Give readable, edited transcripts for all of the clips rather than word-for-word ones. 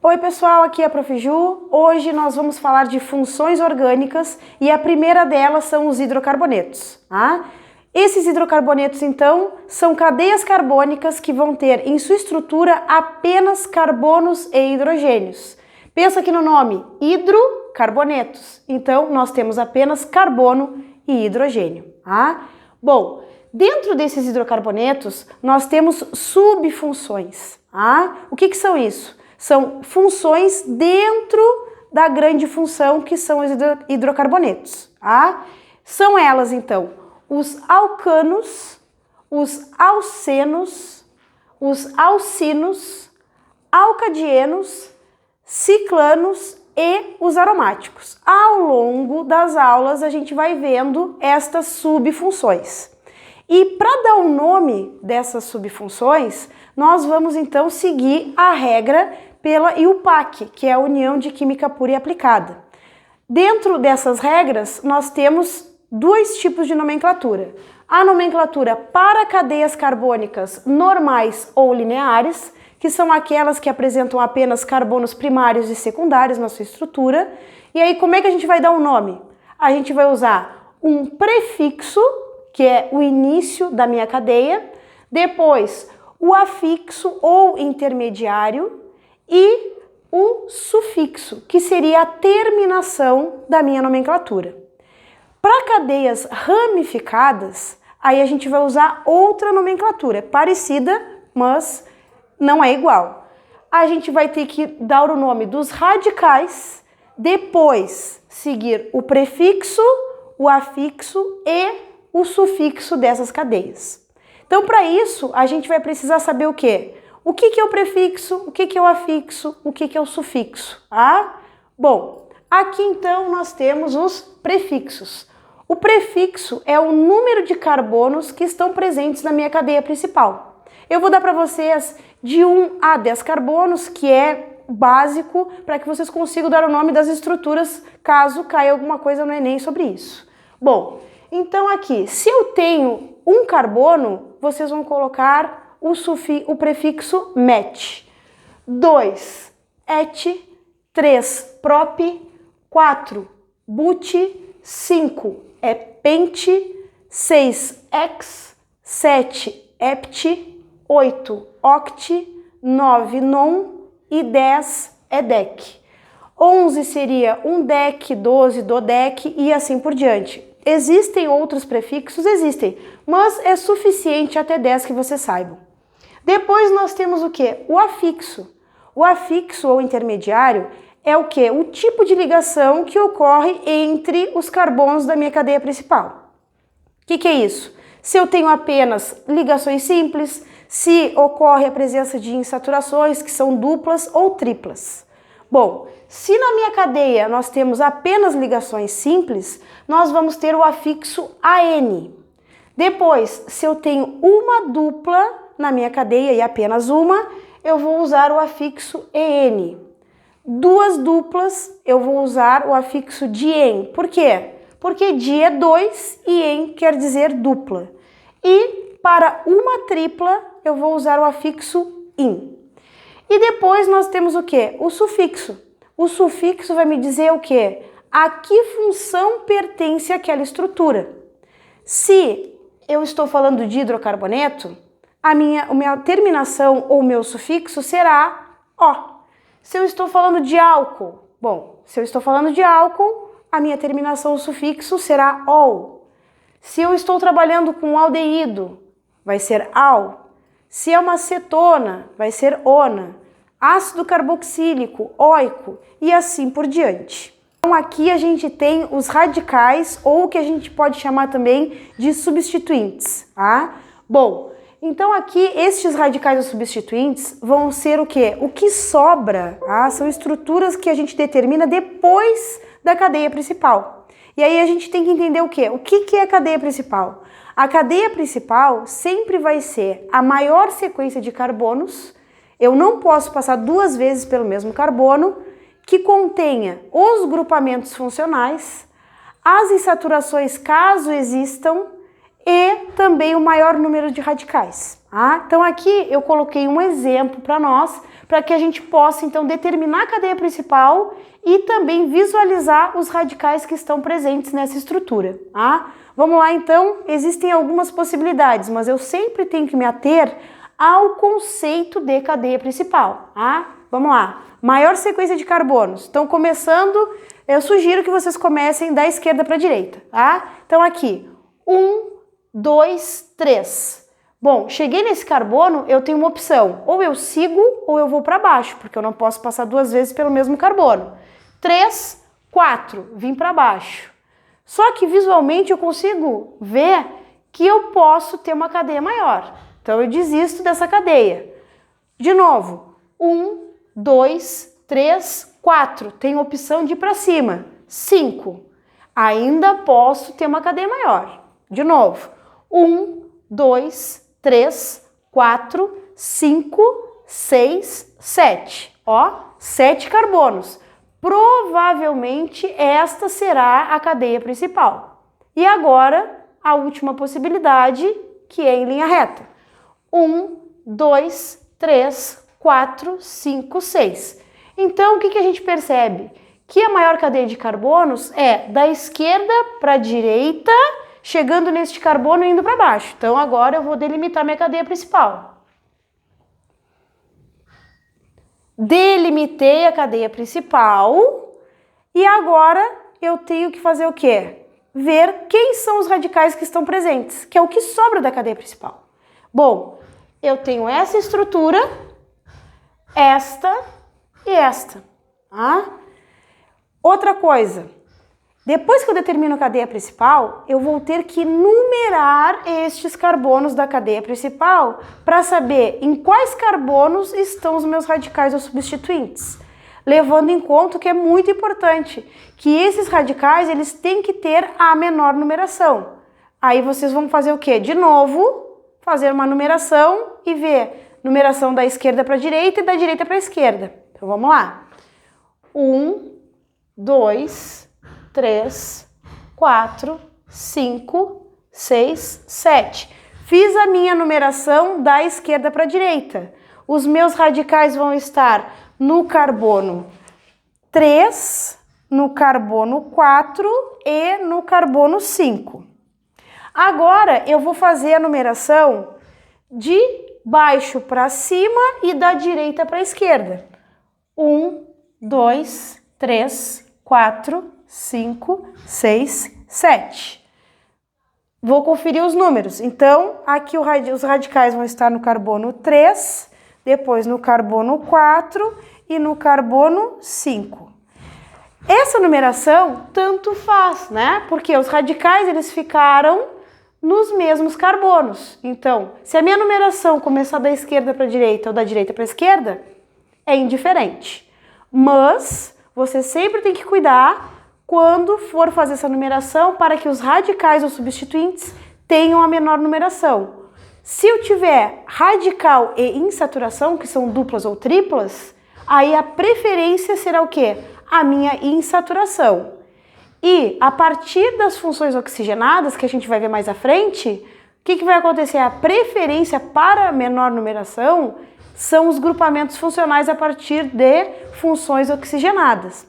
Oi pessoal, aqui é a Prof. Ju. Hoje nós vamos falar de funções orgânicas e a primeira delas são os hidrocarbonetos. Esses hidrocarbonetos então são cadeias carbônicas que vão ter em sua estrutura apenas carbonos e hidrogênios. Pensa aqui no nome, hidrocarbonetos. Então nós temos apenas carbono e hidrogênio. Bom, dentro desses hidrocarbonetos nós temos subfunções. O que são isso? São funções dentro da grande função que são os hidrocarbonetos. São elas então os alcanos, os alcenos, os alcinos, alcadienos, ciclanos e os aromáticos. Ao longo das aulas a gente vai vendo estas subfunções. E para dar o nome dessas subfunções, nós vamos então seguir a regra pela IUPAC, que é a União de Química Pura e Aplicada. Dentro dessas regras, nós temos dois tipos de nomenclatura. A nomenclatura para cadeias carbônicas normais ou lineares, que são aquelas que apresentam apenas carbonos primários e secundários na sua estrutura. E aí, como é que a gente vai dar um nome? A gente vai usar um prefixo, que é o início da minha cadeia, depois o afixo ou intermediário e o sufixo, que seria a terminação da minha nomenclatura. Para cadeias ramificadas, aí a gente vai usar outra nomenclatura, parecida, mas não é igual. A gente vai ter que dar o nome dos radicais, depois seguir o prefixo, o afixo e o sufixo dessas cadeias. Então, para isso, a gente vai precisar saber o quê? O que é o prefixo, o que é o afixo, o que é o sufixo. Bom, aqui então nós temos os prefixos. O prefixo é o número de carbonos que estão presentes na minha cadeia principal. Eu vou dar para vocês de 1 a 10 carbonos, que é básico para que vocês consigam dar o nome das estruturas, caso caia alguma coisa no Enem sobre isso. Bom, então aqui, se eu tenho um carbono, vocês vão colocar o prefixo met. 2, et. 3, prop. 4, but. 5, pent. 6, ex. 7, hept. 8, oct. 9, non. E 10 é dec. 11 seria um dec, 12, dodec e assim por diante. Existem outros prefixos? Existem, mas é suficiente até 10 que vocês saibam. Depois nós temos o que? O afixo. O afixo ou intermediário é o que? O tipo de ligação que ocorre entre os carbonos da minha cadeia principal. O que é isso? Se eu tenho apenas ligações simples, se ocorre a presença de insaturações que são duplas ou triplas. Bom, se na minha cadeia nós temos apenas ligações simples, nós vamos ter o afixo AN. Depois, se eu tenho uma dupla na minha cadeia e apenas uma, eu vou usar o afixo EN. Duas duplas, eu vou usar o afixo dien. Por quê? Porque di é 2 e en quer dizer dupla. E para uma tripla, eu vou usar o afixo in. E depois nós temos o quê? O sufixo. O sufixo vai me dizer o quê? A que função pertence àquela estrutura. Se eu estou falando de hidrocarboneto, a minha terminação ou meu sufixo será O. Se eu estou falando de álcool, bom, se eu estou falando de álcool, a minha terminação ou sufixo será OL. Se eu estou trabalhando com aldeído, vai ser AL. Se é uma cetona, vai ser ona. Ácido carboxílico, oico e assim por diante. Então aqui a gente tem os radicais ou o que a gente pode chamar também de substituintes. Bom, então aqui estes radicais ou substituintes vão ser o quê? O que sobra, são estruturas que a gente determina depois da cadeia principal. E aí a gente tem que entender o quê? O que é a cadeia principal? A cadeia principal sempre vai ser a maior sequência de carbonos. Eu não posso passar duas vezes pelo mesmo carbono, que contenha os grupamentos funcionais, as insaturações caso existam e também o maior número de radicais. Então aqui eu coloquei um exemplo para nós, para que a gente possa então determinar a cadeia principal e também visualizar os radicais que estão presentes nessa estrutura. Vamos lá então, existem algumas possibilidades, mas eu sempre tenho que me ater ao conceito de cadeia principal. Vamos lá, maior sequência de carbonos. Então começando, eu sugiro que vocês comecem da esquerda para a direita. Então aqui, 1, 2, 3. Bom, cheguei nesse carbono, eu tenho uma opção, ou eu sigo ou eu vou para baixo, porque eu não posso passar 2 vezes pelo mesmo carbono. 3, 4, vim para baixo. Só que visualmente eu consigo ver que eu posso ter uma cadeia maior. Então eu desisto dessa cadeia. De novo, 1, 2, 3, 4, tenho opção de ir para cima. 5, ainda posso ter uma cadeia maior. De novo, 1, 2, 3, 4, 5, 6, 7. 7 carbonos. Provavelmente esta será a cadeia principal. E agora, a última possibilidade, que é em linha reta. 1, 2, 3, 4, 5, 6. Então, o que a gente percebe? Que a maior cadeia de carbonos é da esquerda para a direita, chegando neste carbono e indo para baixo. Então, agora eu vou delimitar minha cadeia principal. Delimitei a cadeia principal e agora eu tenho que fazer o quê? Ver quem são os radicais que estão presentes, que é o que sobra da cadeia principal. Bom, eu tenho essa estrutura, esta e esta. Outra coisa. Depois que eu determino a cadeia principal, eu vou ter que numerar estes carbonos da cadeia principal para saber em quais carbonos estão os meus radicais ou substituintes. Levando em conta que é muito importante, que esses radicais eles têm que ter a menor numeração. Aí vocês vão fazer o quê? De novo, fazer uma numeração e ver numeração da esquerda para a direita e da direita para a esquerda. Então vamos lá. 1, 2, 3, 4, 5, 6, 7. Fiz a minha numeração da esquerda para a direita. Os meus radicais vão estar no carbono 3, no carbono 4 e no carbono 5. Agora eu vou fazer a numeração de baixo para cima e da direita para a esquerda. 1, 2, 3, 4, 5, 6, 7. Vou conferir os números. Então, aqui os radicais vão estar no carbono 3, depois no carbono 4 e no carbono 5. Essa numeração tanto faz, né? Porque os radicais eles ficaram nos mesmos carbonos. Então, se a minha numeração começar da esquerda para a direita ou da direita para a esquerda, é indiferente. Mas você sempre tem que cuidar quando for fazer essa numeração para que os radicais ou substituintes tenham a menor numeração. Se eu tiver radical e insaturação, que são duplas ou triplas, aí a preferência será o quê? A minha insaturação. E a partir das funções oxigenadas, que a gente vai ver mais à frente, o que vai acontecer? A preferência para a menor numeração são os grupamentos funcionais a partir de funções oxigenadas.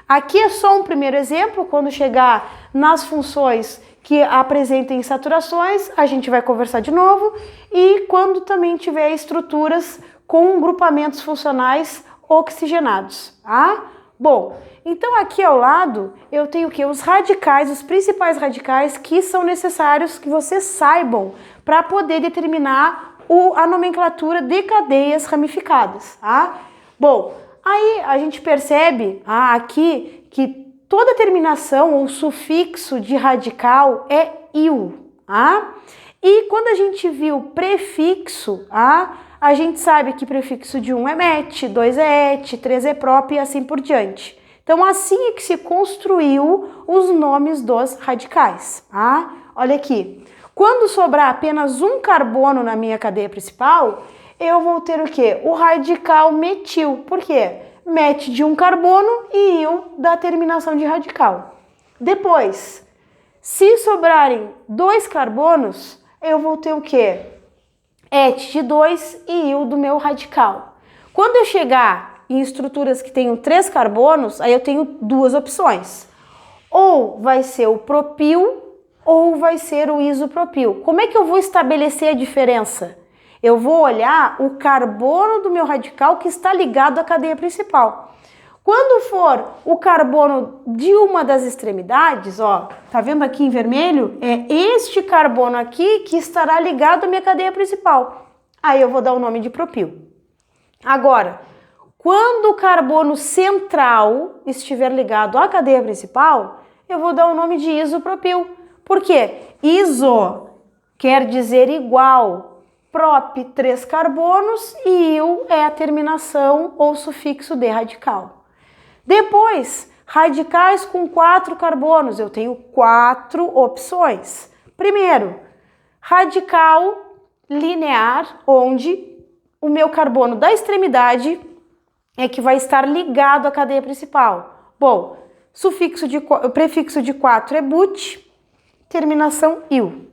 Aqui é só um primeiro exemplo. Quando chegar nas funções que apresentem saturações, a gente vai conversar de novo. E quando também tiver estruturas com grupamentos funcionais oxigenados. Bom, então aqui ao lado eu tenho o quê? Os radicais, os principais radicais que são necessários que vocês saibam para poder determinar a nomenclatura de cadeias ramificadas. Bom, aí a gente percebe aqui que toda terminação ou sufixo de radical é -il. E quando a gente viu prefixo, a gente sabe que prefixo de 1 é met, 2 é et, 3 é prop e assim por diante. Então assim é que se construiu os nomes dos radicais. Olha aqui. Quando sobrar apenas um carbono na minha cadeia principal, eu vou ter o quê? O radical metil. Por quê? Met de um carbono e il da terminação de radical. Depois, se sobrarem 2 carbonos, eu vou ter o quê? et de 2 e il do meu radical. Quando eu chegar em estruturas que tenham 3 carbonos, aí eu tenho duas opções. Ou vai ser o propil ou vai ser o isopropil. Como é que eu vou estabelecer a diferença? Eu vou olhar o carbono do meu radical que está ligado à cadeia principal. Quando for o carbono de uma das extremidades, ó, tá vendo aqui em vermelho? É este carbono aqui que estará ligado à minha cadeia principal. Aí eu vou dar o nome de propil. Agora, quando o carbono central estiver ligado à cadeia principal, eu vou dar o nome de isopropil. Por quê? Iso quer dizer igual, prop 3 carbonos e il é a terminação ou sufixo de radical. Depois, radicais com 4 carbonos, eu tenho 4 opções. Primeiro, radical linear, onde o meu carbono da extremidade é que vai estar ligado à cadeia principal. Bom, prefixo de 4 é but, terminação il.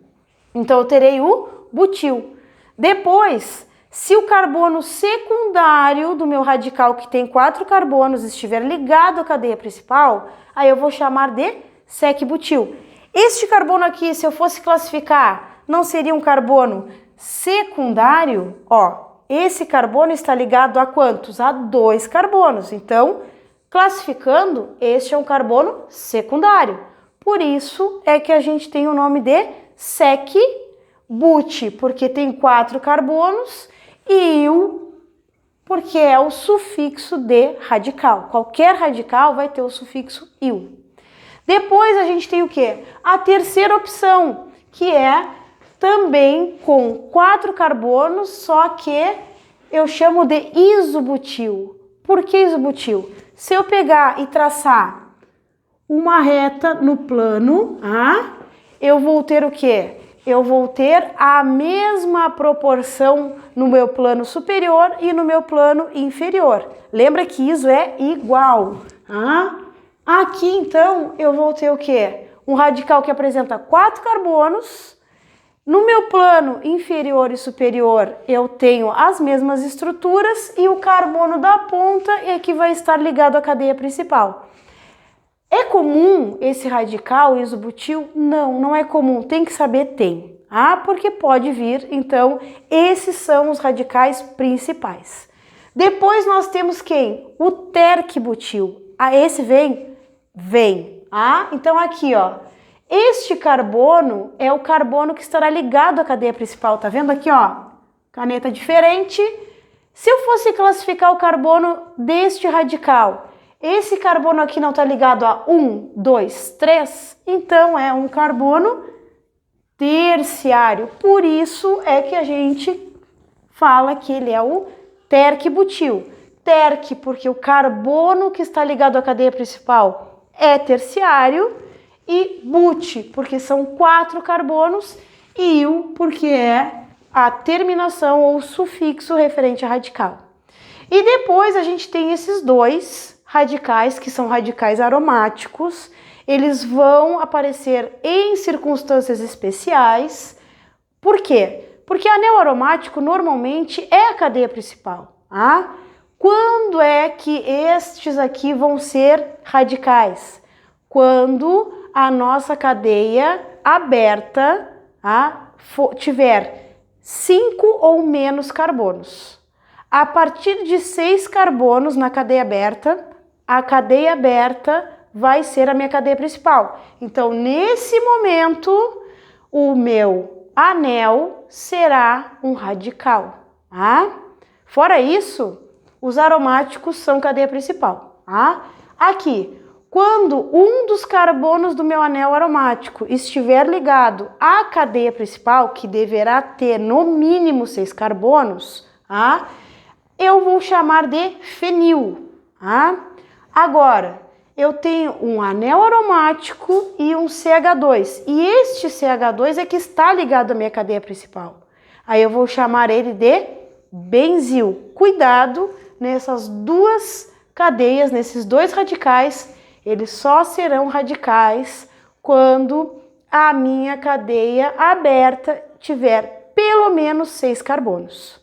Então eu terei o butil. Depois, se o carbono secundário do meu radical que tem 4 carbonos estiver ligado à cadeia principal, aí eu vou chamar de sec-butil. Este carbono aqui, se eu fosse classificar, não seria um carbono secundário? Ó, esse carbono está ligado a quantos? A 2 carbonos. Então, classificando, este é um carbono secundário. Por isso é que a gente tem o nome de sec-but, porque tem 4 carbonos, e il, porque é o sufixo de radical. Qualquer radical vai ter o sufixo il. Depois a gente tem o quê? A terceira opção, que é também com 4 carbonos, só que eu chamo de isobutil. Por que isobutil? Se eu pegar e traçar uma reta no plano A, eu vou ter o quê? Eu vou ter a mesma proporção no meu plano superior e no meu plano inferior. Lembra que iso é igual. Aqui, então, eu vou ter o quê? Um radical que apresenta 4 carbonos. No meu plano inferior e superior, eu tenho as mesmas estruturas e o carbono da ponta é que vai estar ligado à cadeia principal. É comum esse radical isobutil? Não, não é comum. Tem que saber, tem. Porque pode vir. Então, esses são os radicais principais. Depois nós temos quem? O terc-butil. Esse vem? Vem. Então aqui, ó. Este carbono é o carbono que estará ligado à cadeia principal. Tá vendo aqui, ó? Caneta diferente. Se eu fosse classificar o carbono deste radical, esse carbono aqui não está ligado a 1, 2, 3, então é um carbono terciário. Por isso é que a gente fala que ele é o terc-butil. Terc, porque o carbono que está ligado à cadeia principal é terciário, e but, porque são 4 carbonos, e il, porque é a terminação ou sufixo referente a radical. E depois a gente tem esses dois radicais, que são radicais aromáticos. Eles vão aparecer em circunstâncias especiais. Por quê? Porque anel aromático normalmente é a cadeia principal. Quando é que estes aqui vão ser radicais? Quando a nossa cadeia aberta tiver 5 ou menos carbonos. A partir de 6 carbonos na cadeia aberta, a cadeia aberta vai ser a minha cadeia principal. Então, nesse momento, o meu anel será um radical. Fora isso, os aromáticos são cadeia principal. Aqui, quando um dos carbonos do meu anel aromático estiver ligado à cadeia principal, que deverá ter no mínimo 6 carbonos, eu vou chamar de fenil. Agora, eu tenho um anel aromático e um CH2. E este CH2 é que está ligado à minha cadeia principal. Aí eu vou chamar ele de benzil. Cuidado nessas duas cadeias, nesses dois radicais, eles só serão radicais quando a minha cadeia aberta tiver pelo pelo menos 6 carbonos.